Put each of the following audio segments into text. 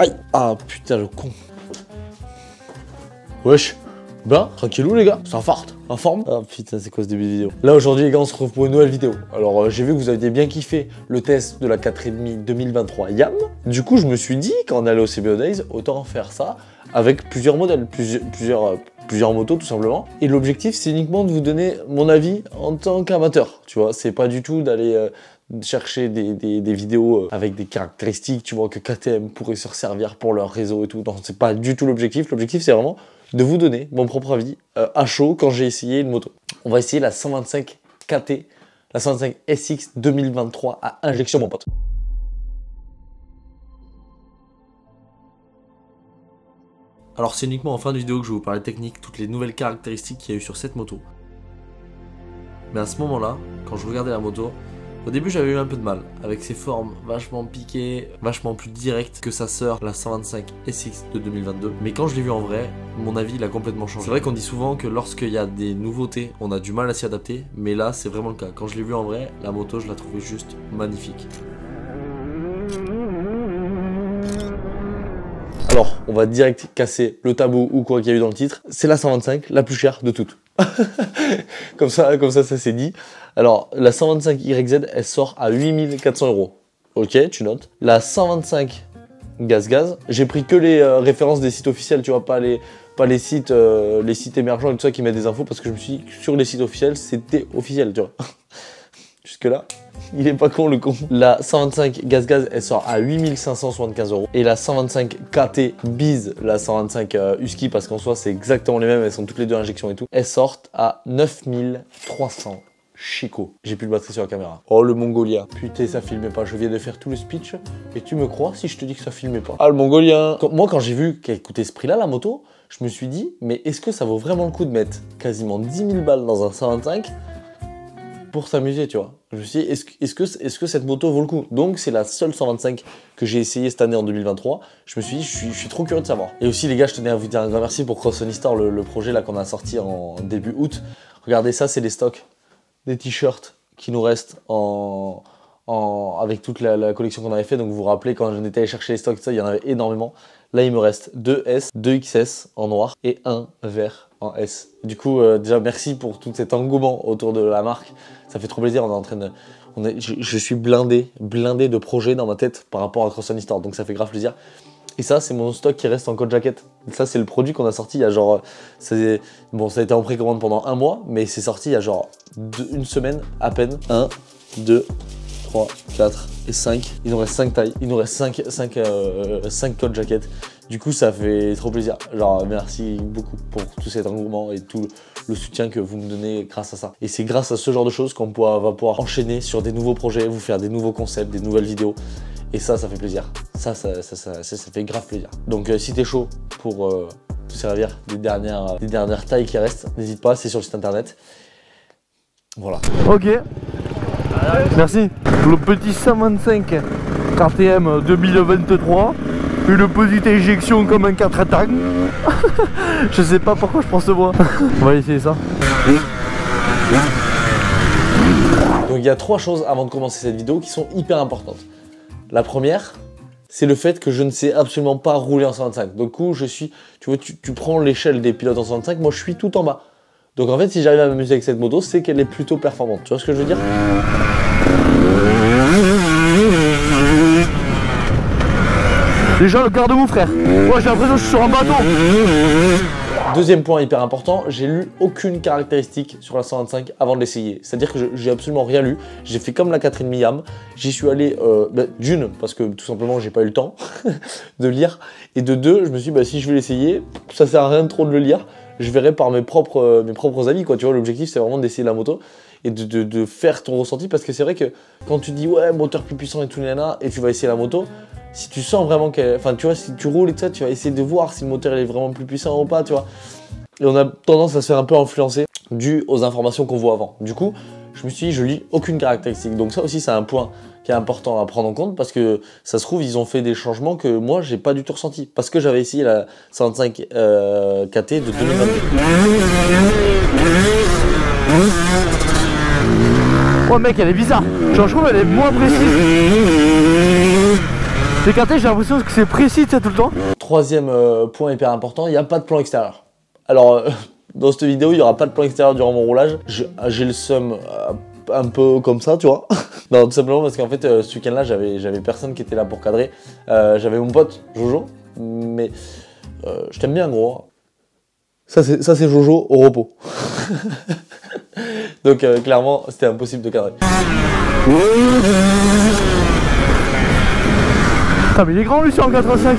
Aïe. Ah putain le con. Wesh. Ben, tranquillou les gars, ça farte, en forme. Ah putain, c'est quoi ce début de vidéo? Là aujourd'hui les gars, on se retrouve pour une nouvelle vidéo. Alors j'ai vu que vous aviez bien kiffé le test de la 4,5 2023 YAM. Du coup je me suis dit, quand on allait au CBO Days, autant faire ça avec plusieurs modèles, plusieurs motos tout simplement. Et l'objectif c'est uniquement de vous donner mon avis en tant qu'amateur. Tu vois, c'est pas du tout d'aller chercher des vidéos avec des caractéristiques, tu vois, que KTM pourrait se servir pour leur réseau et tout. Non, c'est pas du tout l'objectif. L'objectif c'est vraiment de vous donner mon propre avis à chaud quand j'ai essayé une moto. On va essayer la 125 KT, la 125 SX 2023 à injection mon pote. Alors c'est uniquement en fin de vidéo que je vais vous parler technique, toutes les nouvelles caractéristiques qu'il y a eu sur cette moto. Mais à ce moment-là, quand je regardais la moto, au début j'avais eu un peu de mal, avec ses formes vachement piquées, vachement plus directes que sa sœur, la 125 SX de 2022. Mais quand je l'ai vu en vrai, mon avis il a complètement changé. C'est vrai qu'on dit souvent que lorsqu'il y a des nouveautés, on a du mal à s'y adapter, mais là c'est vraiment le cas. Quand je l'ai vu en vrai, la moto je la trouvais juste magnifique. Alors, on va direct casser le tabou ou quoi qu'il y a eu dans le titre. C'est la 125, la plus chère de toutes. comme ça c'est dit. Alors, la 125 YZ, elle sort à 8400 €. Ok, tu notes. La 125 Gaz, j'ai pris que les références des sites officiels, tu vois, pas les sites émergents et tout ça qui mettent des infos, parce que je me suis dit que sur les sites officiels, c'était officiel, tu vois. Jusque là. Il est pas con le con. La 125 Gaz, elle sort à 8575 €. Et la 125 KT Biz, la 125 Husky, parce qu'en soi c'est exactement les mêmes, elles sont toutes les deux injections et tout, elles sortent à 9300 Chico. J'ai plus de batterie sur la caméra. Oh le Mongolia. Putain ça filmait pas, je viens de faire tout le speech. Et tu me crois si je te dis que ça filmait pas? Ah le Mongolien. Moi quand j'ai vu qu'elle coûtait ce prix là la moto, je me suis dit mais est-ce que ça vaut vraiment le coup de mettre quasiment 10 000 balles dans un 125 pour s'amuser, tu vois? Je me suis dit, est-ce que cette moto vaut le coup? Donc c'est la seule 125 que j'ai essayé cette année en 2023. Je me suis dit, je suis trop curieux de savoir. Et aussi les gars, je tenais à vous dire un grand merci pour Cross Star, le projet là qu'on a sorti en début août. Regardez ça, c'est les stocks des t-shirts qui nous restent avec toute la collection qu'on avait fait. Donc vous vous rappelez, quand on était allé chercher les stocks, ça, il y en avait énormément. Là, il me reste 2 S, 2 XS en noir et un vert en S. Du coup, déjà, merci pour tout cet engouement autour de la marque. Ça fait trop plaisir. On est en train de... je suis blindé de projets dans ma tête par rapport à Cross Star. Donc ça fait grave plaisir. Et ça, c'est mon stock qui reste en code jacket. Ça, c'est le produit qu'on a sorti il y a genre... Bon, ça a été en précommande pendant 1 mois, mais c'est sorti il y a genre une semaine à peine. 1, 2, 3, 4 et 5. Il nous reste 5 tailles. Il nous reste 5 code jackets. Du coup, ça fait trop plaisir. Genre, merci beaucoup pour tout cet engouement et tout le soutien que vous me donnez grâce à ça. Et c'est grâce à ce genre de choses qu'on va pouvoir enchaîner sur des nouveaux projets, vous faire des nouveaux concepts, des nouvelles vidéos. Et ça fait plaisir. Ça fait grave plaisir. Donc, si t'es chaud pour te servir des dernières tailles qui restent, n'hésite pas, c'est sur le site internet. Voilà. Ok. Merci. Le petit 125 KTM 2023. Une petite injection comme un 4 attaques. Je sais pas pourquoi je prends ce bois. On va essayer ça. Donc il y a 3 choses avant de commencer cette vidéo qui sont hyper importantes. La première, c'est le fait que je ne sais absolument pas rouler en 125. Donc tu vois, tu prends l'échelle des pilotes en 125, moi je suis tout en bas. Donc en fait, si j'arrive à m'amuser avec cette moto, c'est qu'elle est plutôt performante. Tu vois ce que je veux dire? Déjà le quart de mon frère. Moi j'ai l'impression que je suis sur un bateau. Deuxième point hyper important, j'ai lu aucune caractéristique sur la 125 avant de l'essayer. C'est-à-dire que j'ai absolument rien lu. J'ai fait comme la 4,5 YAM. J'y suis allé d'une, parce que tout simplement j'ai pas eu le temps de lire. Et de 2, je me suis dit si je vais l'essayer, ça sert à rien trop de le lire. Je verrai par mes propres avis, quoi. Tu vois, l'objectif c'est vraiment d'essayer la moto et de faire ton ressenti, parce que c'est vrai que quand tu dis ouais moteur plus puissant et tout nana, et tu vas essayer la moto, si tu sens vraiment qu'elle... Enfin tu vois, si tu roules et tout ça, tu vas essayer de voir si le moteur est vraiment plus puissant ou pas, tu vois. Et on a tendance à se faire un peu influencer dû aux informations qu'on voit avant. Du coup, je me suis dit, je lis aucune caractéristique. Donc ça aussi c'est un point qui est important à prendre en compte, parce que ça se trouve ils ont fait des changements que moi j'ai pas du tout ressenti, parce que j'avais essayé la 125 KT de 2022. Oh mec, elle est bizarre. Genre je trouve elle est moins précise. Les quartiers, j'ai l'impression que c'est précis, tu sais, tout le temps. Troisième point hyper important, il n'y a pas de plan extérieur. Alors, dans cette vidéo, il n'y aura pas de plan extérieur durant mon roulage. J'ai le seum un peu comme ça, tu vois. Non, tout simplement parce qu'en fait, ce week-end-là, j'avais personne qui était là pour cadrer. J'avais mon pote, Jojo, mais je t'aime bien, gros. Ça, c'est Jojo au repos. Donc, clairement, c'était impossible de cadrer. Ah, mais il est grand, lui, sur un 85.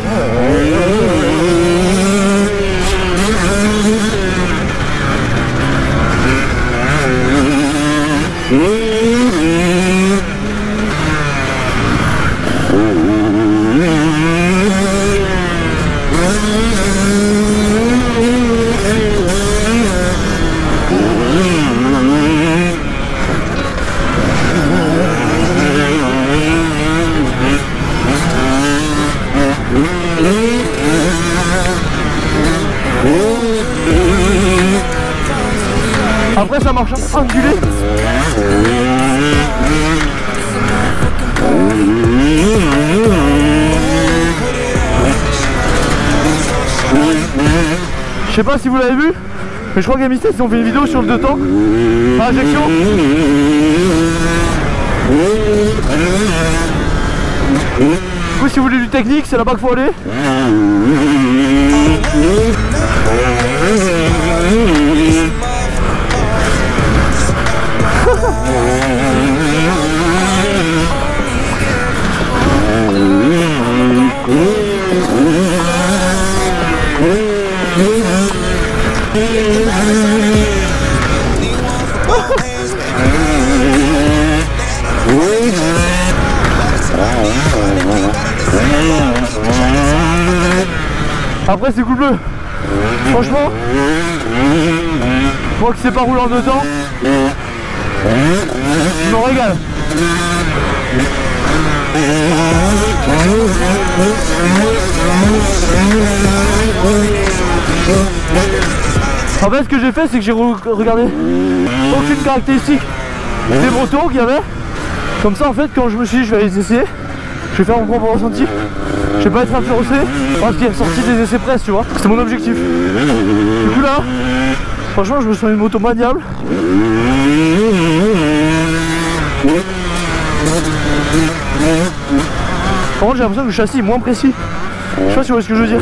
Après ça marche angulé. Je sais pas si vous l'avez vu, mais je crois qu'Amistet ils ont fait une vidéo sur le 2 temps à injection. Du coup si vous voulez du technique, c'est là-bas qu'il faut aller. Après c'est coup bleu. Franchement, moi qui sais pas rouler en 2 temps, je m'en régale. En fait ce que j'ai fait c'est que j'ai regardé aucune caractéristique des motos qu'il y avait. Comme ça en fait quand je me suis dit je vais aller les essayer, je vais faire mon propre ressenti. Je vais pas être influencé parce qu'il est sorti des essais presse, tu vois. C'est mon objectif. Du coup là, franchement je me sens une moto maniable. Par contre j'ai l'impression que le châssis est moins précis. Je sais pas si vous voyez ce que je veux dire.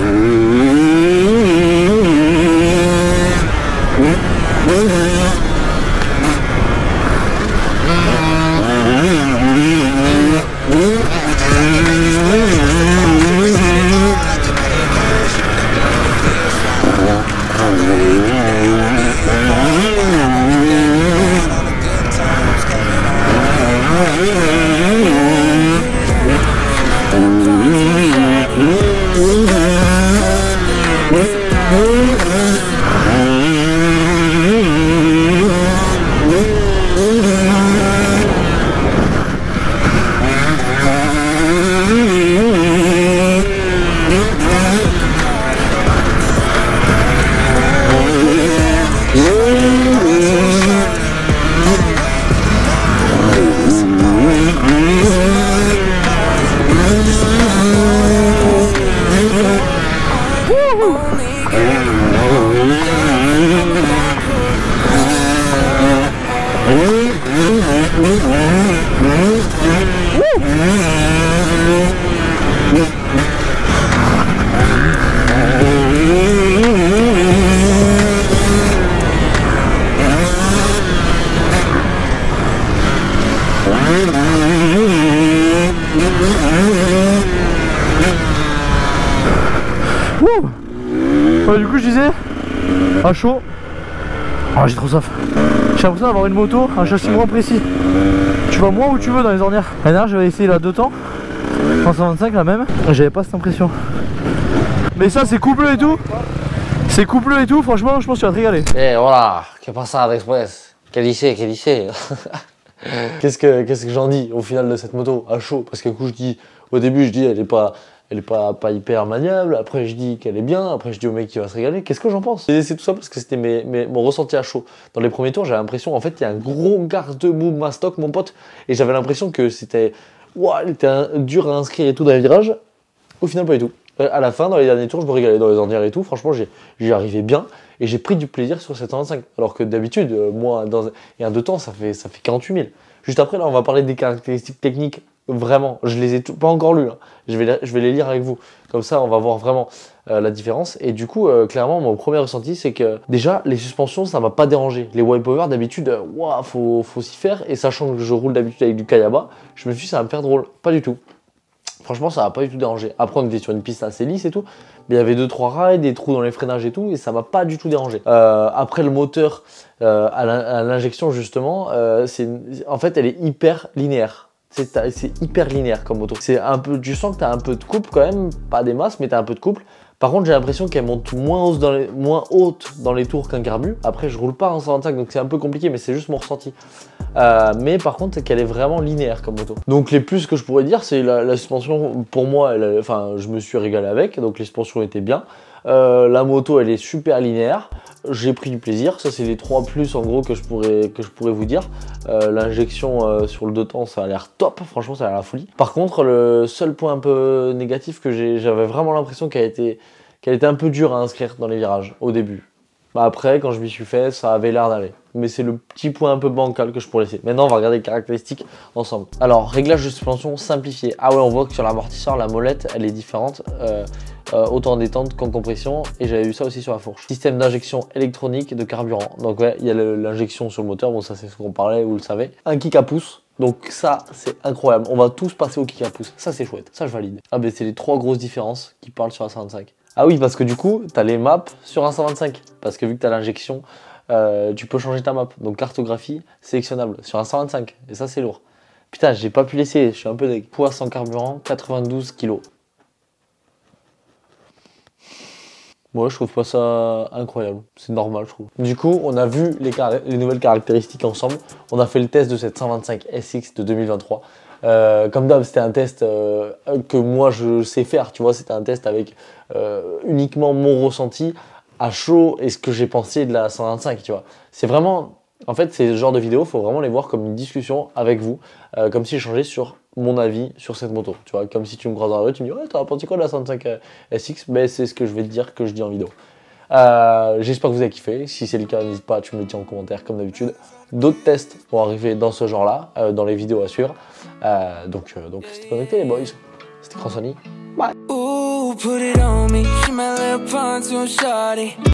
Ouais, du coup je disais à chaud. Oh, j'ai trop soif. J'ai l'impression d'avoir une moto, un châssis moins précis. Tu vas moins où tu veux dans les ornières. L'année dernière j'avais essayé la 2 temps en 125 la même. J'avais pas cette impression. Mais ça c'est couple et tout. C'est couple et tout, franchement je pense que tu vas te régaler. Eh voilà, que pasa después? Que dice, que dice? Qu'est-ce que j'en dis au final de cette moto à chaud? Parce que du coup je dis, au début je dis elle est pas hyper maniable, après je dis qu'elle est bien, après je dis au mec qui va se régaler, qu'est-ce que j'en pense? C'est tout ça parce que c'était mon ressenti à chaud. Dans les premiers tours j'avais l'impression, en fait il y a un gros garde-boue mastoc mon pote, et j'avais l'impression que c'était, ouah, il était dur à inscrire et tout dans les virages, Au final, pas du tout. À la fin, dans les derniers tours, je me régalais dans les ornières et tout. Franchement, j'y arrivais bien et j'ai pris du plaisir sur cette 125. Alors que d'habitude, moi, il y a un 2 temps, ça fait 48 000. Juste après, là, on va parler des caractéristiques techniques. Vraiment, je les ai pas encore lues. Hein. Je vais les lire avec vous. Comme ça, on va voir vraiment la différence. Et du coup, clairement, mon premier ressenti, c'est que déjà, les suspensions, ça m'a pas dérangé. Les Wipeover, d'habitude, faut s'y faire. Et sachant que je roule d'habitude avec du Kayaba, je me suis dit, ça va me faire drôle. Pas du tout. Franchement, ça m'a pas du tout dérangé. Après, on était sur une piste assez lisse et tout. Mais il y avait 2-3 rails, des trous dans les freinages et tout. Et ça m'a pas du tout dérangé. Après, le moteur, à l'injection, justement, en fait, elle est hyper linéaire. C'est hyper linéaire comme moto. C'est un peu, tu sens que tu as un peu de couple quand même, pas des masses, mais tu as un peu de couple. Par contre, j'ai l'impression qu'elle monte moins haute dans les tours qu'un carbu. Après, je roule pas en 125, donc c'est un peu compliqué, mais c'est juste mon ressenti. Mais par contre, c'est qu'elle est vraiment linéaire comme moto. Donc les plus que je pourrais dire, c'est la suspension. Pour moi, je me suis régalé avec, donc les suspensions étaient bien. La moto, elle est super linéaire. J'ai pris du plaisir. Ça, c'est les 3 plus en gros que je pourrais vous dire. L'injection sur le 2 temps, ça a l'air top. Franchement, ça a l'air la folie. Par contre, le seul point un peu négatif que j'avais vraiment l'impression qu'elle était un peu dure à inscrire dans les virages au début. Bah après, quand je m'y suis fait, ça avait l'air d'aller. Mais c'est le petit point un peu bancal que je pourrais laisser. Maintenant, on va regarder les caractéristiques ensemble. Alors, réglage de suspension simplifié. Ah ouais, on voit que sur l'amortisseur, la molette, elle est différente. Autant en détente qu'en compression. Et j'avais vu ça aussi sur la fourche. Système d'injection électronique de carburant. Donc ouais, il y a l'injection sur le moteur. Bon, ça c'est ce qu'on parlait, vous le savez. Un kick à pouce. Donc ça, c'est incroyable. On va tous passer au kick à pouce. Ça, c'est chouette. Ça, je valide. Ah ben, c'est les 3 grosses différences qui parlent sur la 125. Ah oui, parce que du coup, tu as les maps sur un 125. Parce que vu que tu as l'injection, tu peux changer ta map. Donc cartographie sélectionnable sur un 125. Et ça, c'est lourd. Putain, j'ai pas pu l'essayer. Je suis un peu deg. Poids sans carburant, 92 kg. Moi, je trouve pas ça incroyable. C'est normal, je trouve. Du coup, on a vu les nouvelles caractéristiques ensemble. On a fait le test de cette 125 SX de 2023. Comme d'hab, c'était un test que moi je sais faire, tu vois, c'était un test avec uniquement mon ressenti à chaud et ce que j'ai pensé de la 125, tu vois. C'est vraiment, en fait, ces genres de vidéos, il faut vraiment les voir comme une discussion avec vous, comme si j'échangeais sur mon avis sur cette moto, tu vois, comme si tu me croises dans la rue, tu me dis, ouais, t'as pensé quoi de la 125 SX? Ben, c'est ce que je vais te dire, que je dis en vidéo. J'espère que vous avez kiffé. Si c'est le cas, n'hésite pas, tu me le dis en commentaire comme d'habitude. D'autres tests vont arriver dans ce genre-là, dans les vidéos à suivre. Donc restez connectés les boys. C'était Cransoni. Bye. Ooh, put it on me.